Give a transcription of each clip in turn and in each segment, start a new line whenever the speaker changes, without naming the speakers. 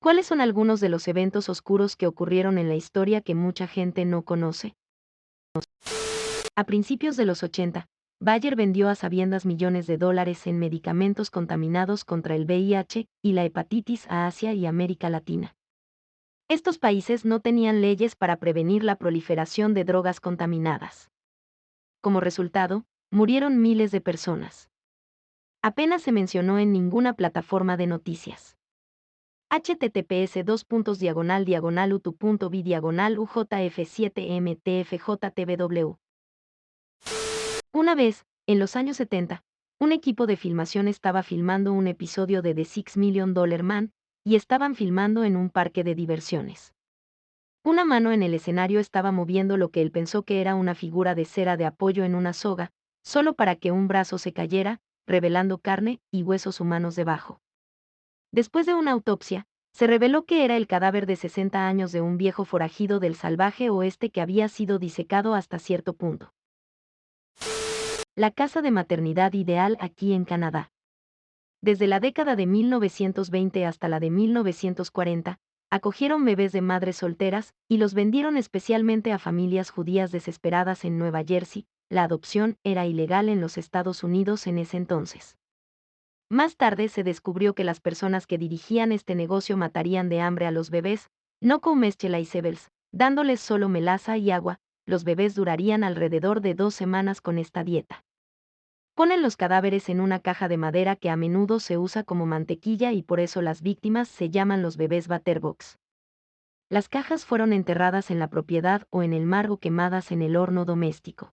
¿Cuáles son algunos de los eventos oscuros que ocurrieron en la historia que mucha gente no conoce? A principios de los 80, Bayer vendió a sabiendas millones de dólares en medicamentos contaminados contra el VIH y la hepatitis a Asia y América Latina. Estos países no tenían leyes para prevenir la proliferación de drogas contaminadas. Como resultado, murieron miles de personas. Apenas se mencionó en ninguna plataforma de noticias. https://utu.bi/ujf7mtfjtw. Una vez, en los años 70, un equipo de filmación estaba filmando un episodio de The Six Million Dollar Man, y estaban filmando en un parque de diversiones. Una mano en el escenario estaba moviendo lo que él pensó que era una figura de cera de apoyo en una soga, solo para que un brazo se cayera, revelando carne y huesos humanos debajo. Después de una autopsia, se reveló que era el cadáver de 60 años de un viejo forajido del salvaje oeste que había sido disecado hasta cierto punto. La casa de maternidad ideal aquí en Canadá. Desde la década de 1920 hasta la de 1940, acogieron bebés de madres solteras y los vendieron especialmente a familias judías desesperadas en Nueva Jersey. La adopción era ilegal en los Estados Unidos en ese entonces. Más tarde se descubrió que las personas que dirigían este negocio matarían de hambre a los bebés, no con Meschela y Sebels, dándoles solo melaza y agua. Los bebés durarían alrededor de 2 semanas con esta dieta. Ponen los cadáveres en una caja de madera que a menudo se usa como mantequilla y por eso las víctimas se llaman los bebés Batterbox. Las cajas fueron enterradas en la propiedad o en el mar o quemadas en el horno doméstico.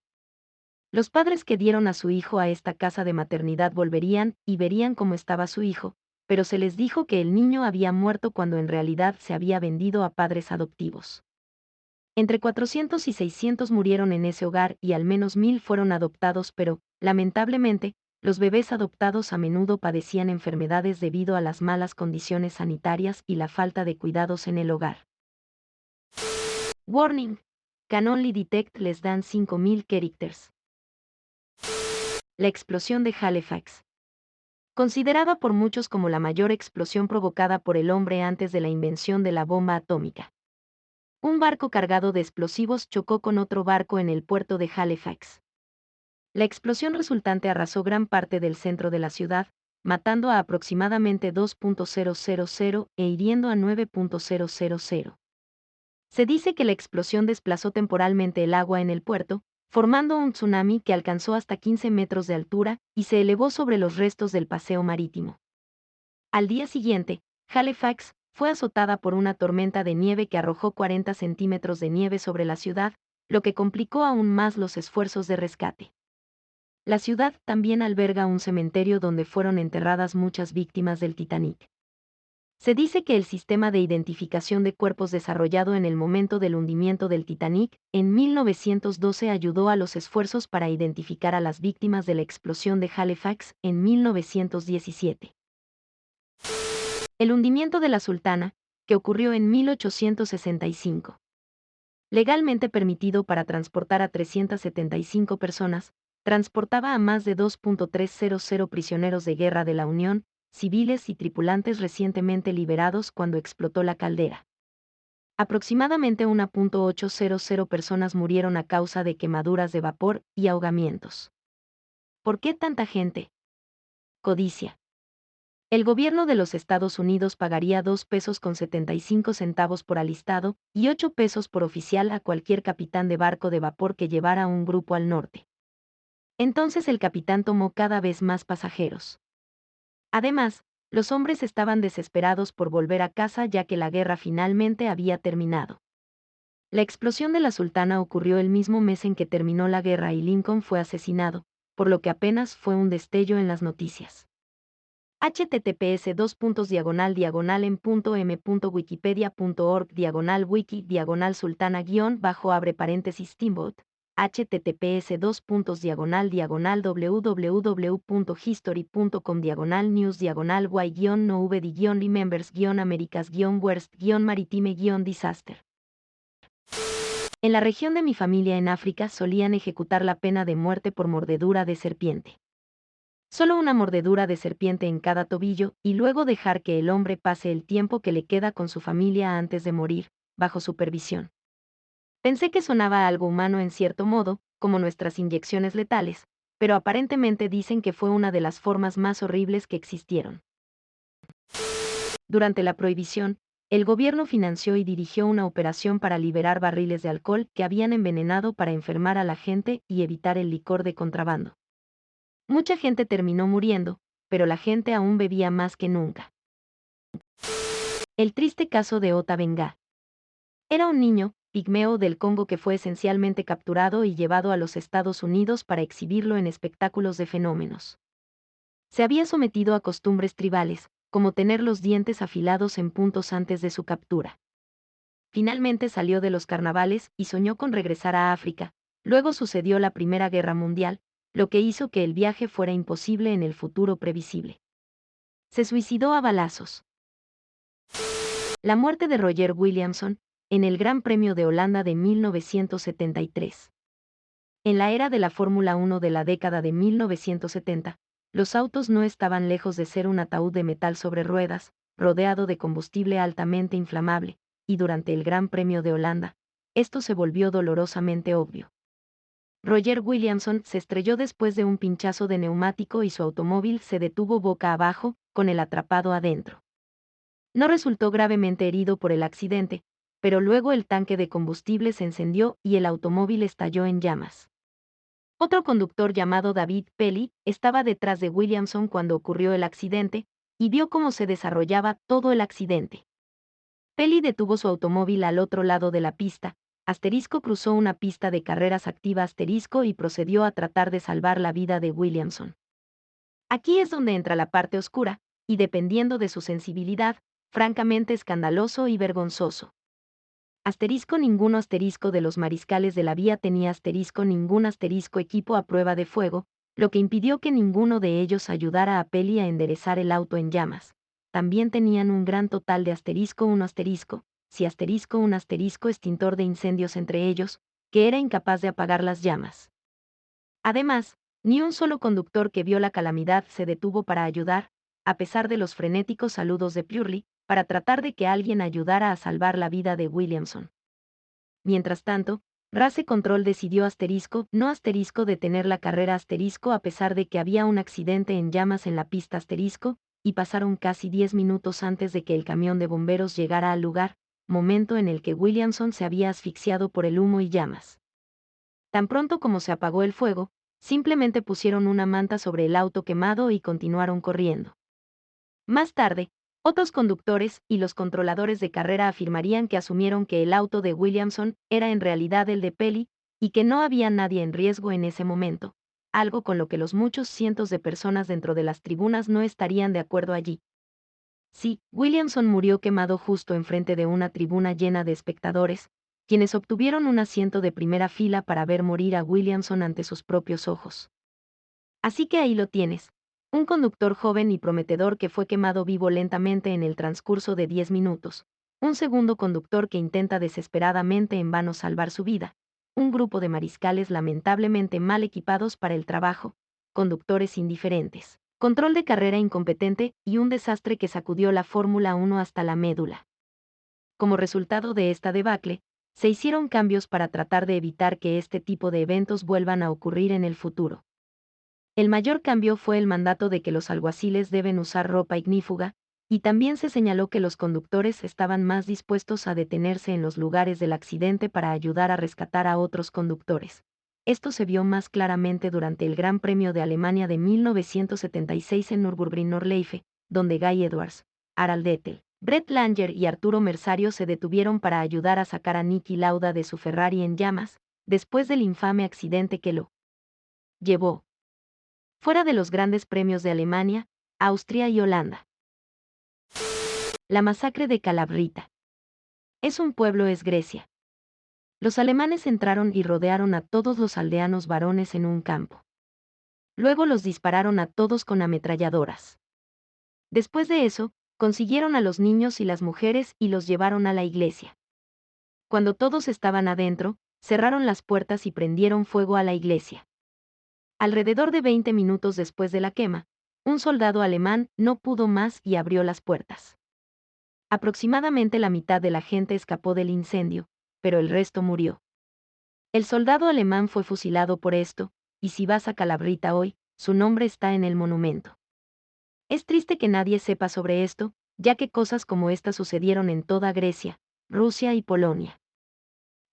Los padres que dieron a su hijo a esta casa de maternidad volverían y verían cómo estaba su hijo, pero se les dijo que el niño había muerto cuando en realidad se había vendido a padres adoptivos. Entre 400 y 600 murieron en ese hogar y al menos 1000 fueron adoptados, pero, lamentablemente, los bebés adoptados a menudo padecían enfermedades debido a las malas condiciones sanitarias y la falta de cuidados en el hogar. Warning: Can only detect less than 5000 characters. La explosión de Halifax. Considerada por muchos como la mayor explosión provocada por el hombre antes de la invención de la bomba atómica. Un barco cargado de explosivos chocó con otro barco en el puerto de Halifax. La explosión resultante arrasó gran parte del centro de la ciudad, matando a aproximadamente 2.000 e hiriendo a 9.000. Se dice que la explosión desplazó temporalmente el agua en el puerto, formando un tsunami que alcanzó hasta 15 metros de altura y se elevó sobre los restos del paseo marítimo. Al día siguiente, Halifax fue azotada por una tormenta de nieve que arrojó 40 centímetros de nieve sobre la ciudad, lo que complicó aún más los esfuerzos de rescate. La ciudad también alberga un cementerio donde fueron enterradas muchas víctimas del Titanic. Se dice que el sistema de identificación de cuerpos desarrollado en el momento del hundimiento del Titanic, en 1912 ayudó a los esfuerzos para identificar a las víctimas de la explosión de Halifax en 1917. El hundimiento de la Sultana, que ocurrió en 1865. Legalmente permitido para transportar a 375 personas, transportaba a más de 2.300 prisioneros de guerra de la Unión, civiles y tripulantes recientemente liberados cuando explotó la caldera. Aproximadamente 1.800 personas murieron a causa de quemaduras de vapor y ahogamientos. ¿Por qué tanta gente? Codicia. El gobierno de los Estados Unidos pagaría 2 pesos con 75 centavos por alistado y 8 pesos por oficial a cualquier capitán de barco de vapor que llevara un grupo al norte. Entonces el capitán tomó cada vez más pasajeros. Además, los hombres estaban desesperados por volver a casa ya que la guerra finalmente había terminado. La explosión de la Sultana ocurrió el mismo mes en que terminó la guerra y Lincoln fue asesinado, por lo que apenas fue un destello en las noticias. https://em.wikipedia.org/wiki/sultana-abre paréntesis steamboat https://www.history.com/news/y-novedi-remembers-americas-worst-maritime-disaster. En la región de mi familia en África solían ejecutar la pena de muerte por mordedura de serpiente. Solo una mordedura de serpiente en cada tobillo y luego dejar que el hombre pase el tiempo que le queda con su familia antes de morir, bajo supervisión. Pensé que sonaba algo humano en cierto modo, como nuestras inyecciones letales, pero aparentemente dicen que fue una de las formas más horribles que existieron. Durante la prohibición, el gobierno financió y dirigió una operación para liberar barriles de alcohol que habían envenenado para enfermar a la gente y evitar el licor de contrabando. Mucha gente terminó muriendo, pero la gente aún bebía más que nunca. El triste caso de Ota Benga. Era un niño, pigmeo del Congo que fue esencialmente capturado y llevado a los Estados Unidos para exhibirlo en espectáculos de fenómenos. Se había sometido a costumbres tribales, como tener los dientes afilados en puntos antes de su captura. Finalmente salió de los carnavales y soñó con regresar a África. Luego sucedió la Primera Guerra Mundial, lo que hizo que el viaje fuera imposible en el futuro previsible. Se suicidó a balazos. La muerte de Roger Williamson, en el Gran Premio de Holanda de 1973. En la era de la Fórmula 1 de la década de 1970, los autos no estaban lejos de ser un ataúd de metal sobre ruedas, rodeado de combustible altamente inflamable, y durante el Gran Premio de Holanda, esto se volvió dolorosamente obvio. Roger Williamson se estrelló después de un pinchazo de neumático y su automóvil se detuvo boca abajo, con el atrapado adentro. No resultó gravemente herido por el accidente, pero luego el tanque de combustible se encendió y el automóvil estalló en llamas. Otro conductor llamado David Pelly estaba detrás de Williamson cuando ocurrió el accidente, y vio cómo se desarrollaba todo el accidente. Pelly detuvo su automóvil al otro lado de la pista, cruzó una pista de carreras activa y procedió a tratar de salvar la vida de Williamson. Aquí es donde entra la parte oscura, y dependiendo de su sensibilidad, francamente escandaloso y vergonzoso. Ninguno de los mariscales de la vía tenía ningún equipo a prueba de fuego, lo que impidió que ninguno de ellos ayudara a Pelly a enderezar el auto en llamas. También tenían un gran total de un extintor de incendios entre ellos, que era incapaz de apagar las llamas. Además, ni un solo conductor que vio la calamidad se detuvo para ayudar, a pesar de los frenéticos saludos de Purley, para tratar de que alguien ayudara a salvar la vida de Williamson. Mientras tanto, Race Control decidió no detener la carrera a pesar de que había un accidente en llamas en la pista y pasaron casi 10 minutos antes de que el camión de bomberos llegara al lugar, momento en el que Williamson se había asfixiado por el humo y llamas. Tan pronto como se apagó el fuego, simplemente pusieron una manta sobre el auto quemado y continuaron corriendo. Más tarde, otros conductores y los controladores de carrera afirmarían que asumieron que el auto de Williamson era en realidad el de Pelly, y que no había nadie en riesgo en ese momento, algo con lo que los muchos cientos de personas dentro de las tribunas no estarían de acuerdo allí. Sí, Williamson murió quemado justo enfrente de una tribuna llena de espectadores, quienes obtuvieron un asiento de primera fila para ver morir a Williamson ante sus propios ojos. Así que ahí lo tienes. Un conductor joven y prometedor que fue quemado vivo lentamente en el transcurso de 10 minutos. Un segundo conductor que intenta desesperadamente en vano salvar su vida. Un grupo de mariscales lamentablemente mal equipados para el trabajo. Conductores indiferentes. Control de carrera incompetente y un desastre que sacudió la Fórmula 1 hasta la médula. Como resultado de esta debacle, se hicieron cambios para tratar de evitar que este tipo de eventos vuelvan a ocurrir en el futuro. El mayor cambio fue el mandato de que los alguaciles deben usar ropa ignífuga, y también se señaló que los conductores estaban más dispuestos a detenerse en los lugares del accidente para ayudar a rescatar a otros conductores. Esto se vio más claramente durante el Gran Premio de Alemania de 1976 en Nürburgring-Nordschleife, donde Guy Edwards, Harald Vettel, Brett Langer y Arturo Merzario se detuvieron para ayudar a sacar a Niki Lauda de su Ferrari en llamas, después del infame accidente que lo llevó fuera de los grandes premios de Alemania, Austria y Holanda. La masacre de Calabrita. Es un pueblo, es Grecia. Los alemanes entraron y rodearon a todos los aldeanos varones en un campo. Luego los dispararon a todos con ametralladoras. Después de eso, consiguieron a los niños y las mujeres y los llevaron a la iglesia. Cuando todos estaban adentro, cerraron las puertas y prendieron fuego a la iglesia. Alrededor de 20 minutos después de la quema, Un soldado alemán no pudo más y abrió las puertas. Aproximadamente la mitad de la gente escapó del incendio, pero el resto murió. El soldado alemán fue fusilado por esto, y si vas a Calabrita hoy, su nombre está en el monumento. Es triste que nadie sepa sobre esto, ya que cosas como esta sucedieron en toda Grecia, Rusia y Polonia.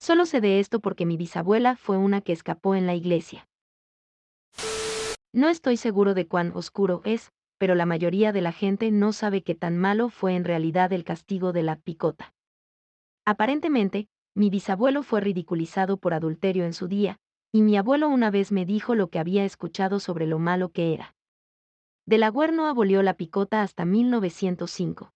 Solo sé de esto porque mi bisabuela fue una que escapó en la iglesia. No estoy seguro de cuán oscuro es, pero la mayoría de la gente no sabe qué tan malo fue en realidad el castigo de la picota. Aparentemente, mi bisabuelo fue ridiculizado por adulterio en su día, y mi abuelo una vez me dijo lo que había escuchado sobre lo malo que era. Delaware no abolió la picota hasta 1905.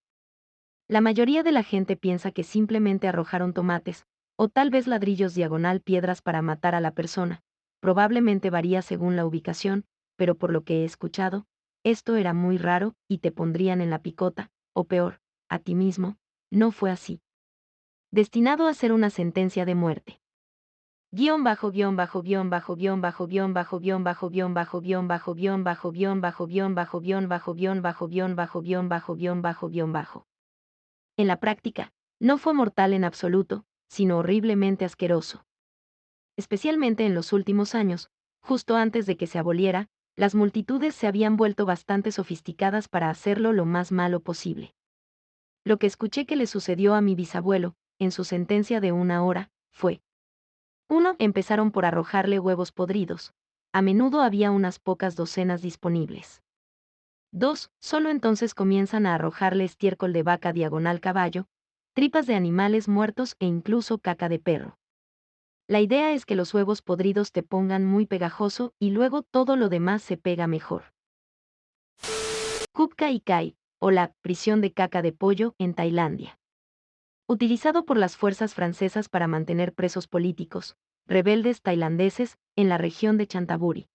La mayoría de la gente piensa que simplemente arrojaron tomates, o tal vez ladrillos diagonal piedras para matar a la persona, probablemente varía según la ubicación, pero por lo que he escuchado, esto era muy raro y te pondrían en la picota, o peor, a ti mismo, no fue así. Destinado a ser una sentencia de muerte. Guión bajo guión bajo guión bajo guión bajo guión bajo guión bajo guión bajo guión bajo guión bajo guión bajo guión bajo guión bajo guión bajo guión bajo guión bajo guión bajo guión bajo. En la práctica, no fue mortal en absoluto, sino horriblemente asqueroso. Especialmente en los últimos años, justo antes de que se aboliera, las multitudes se habían vuelto bastante sofisticadas para hacerlo lo más malo posible. Lo que escuché que le sucedió a mi bisabuelo, en su sentencia de 1 hora, fue: 1. Empezaron por arrojarle huevos podridos. A menudo había unas pocas docenas disponibles. 2. Solo entonces comienzan a arrojarle estiércol de vaca diagonal caballo, tripas de animales muertos e incluso caca de perro. La idea es que los huevos podridos te pongan muy pegajoso y luego todo lo demás se pega mejor. Kupka Ikai, o la prisión de caca de pollo en Tailandia. Utilizado por las fuerzas francesas para mantener presos políticos, rebeldes tailandeses, en la región de Chantaburi.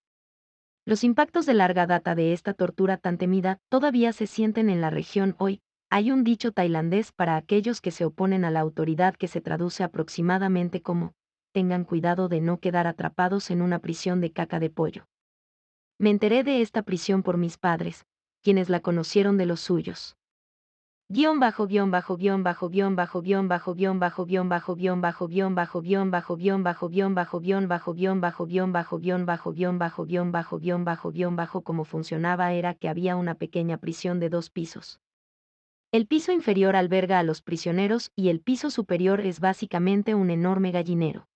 Los impactos de larga data de esta tortura tan temida todavía se sienten en la región hoy. Hay un dicho tailandés para aquellos que se oponen a la autoridad que se traduce aproximadamente como: tengan cuidado de no quedar atrapados en una prisión de caca de pollo. Me enteré de esta prisión por mis padres, quienes la conocieron de los suyos. Guión bajo guión bajo guión bajo guión bajo guión bajo guión bajo guión bajo guión bajo guión bajo guión bajo guión bajo guión bajo guión bajo guión bajo guión bajo guión bajo guión bajo guión bajo guión bajo guión bajo. Cómo funcionaba era que había una pequeña prisión de 2 pisos. El piso inferior alberga a los prisioneros y el piso superior es básicamente un enorme gallinero.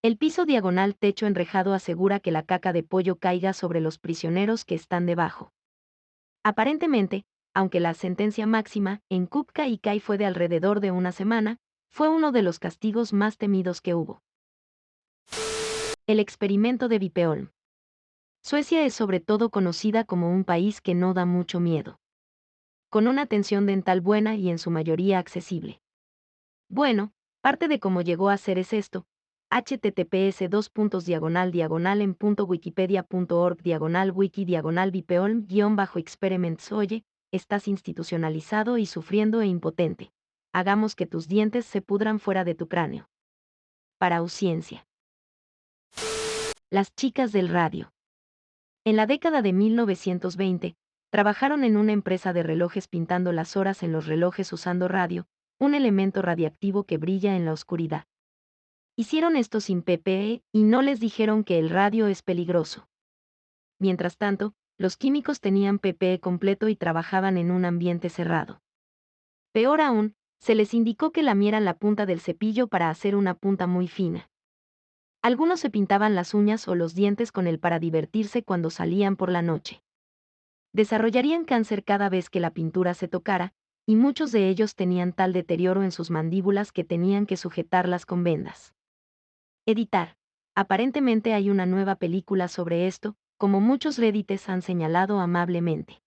El piso diagonal techo enrejado asegura que la caca de pollo caiga sobre los prisioneros que están debajo. Aparentemente, aunque la sentencia máxima en Kupka Ikai fue de alrededor de 1 semana, fue uno de los castigos más temidos que hubo. El experimento de Vipeholm. Suecia es sobre todo conocida como un país que no da mucho miedo. Con una atención dental buena y en su mayoría accesible. Bueno, parte de cómo llegó a ser es esto: https://en.wikipedia.org/wiki/Vipeholm-experiments. Oye, estás institucionalizado y sufriendo e impotente. Hagamos que tus dientes se pudran fuera de tu cráneo. Para Ausiencia. Las chicas del radio. En la década de 1920, trabajaron en una empresa de relojes pintando las horas en los relojes usando radio, un elemento radiactivo que brilla en la oscuridad. Hicieron esto sin PPE y no les dijeron que el radio es peligroso. Mientras tanto, los químicos tenían PPE completo y trabajaban en un ambiente cerrado. Peor aún, se les indicó que lamieran la punta del cepillo para hacer una punta muy fina. Algunos se pintaban las uñas o los dientes con él para divertirse cuando salían por la noche. Desarrollarían cáncer cada vez que la pintura se tocara, y muchos de ellos tenían tal deterioro en sus mandíbulas que tenían que sujetarlas con vendas. Editar. Aparentemente hay una nueva película sobre esto, como muchos reddites han señalado amablemente.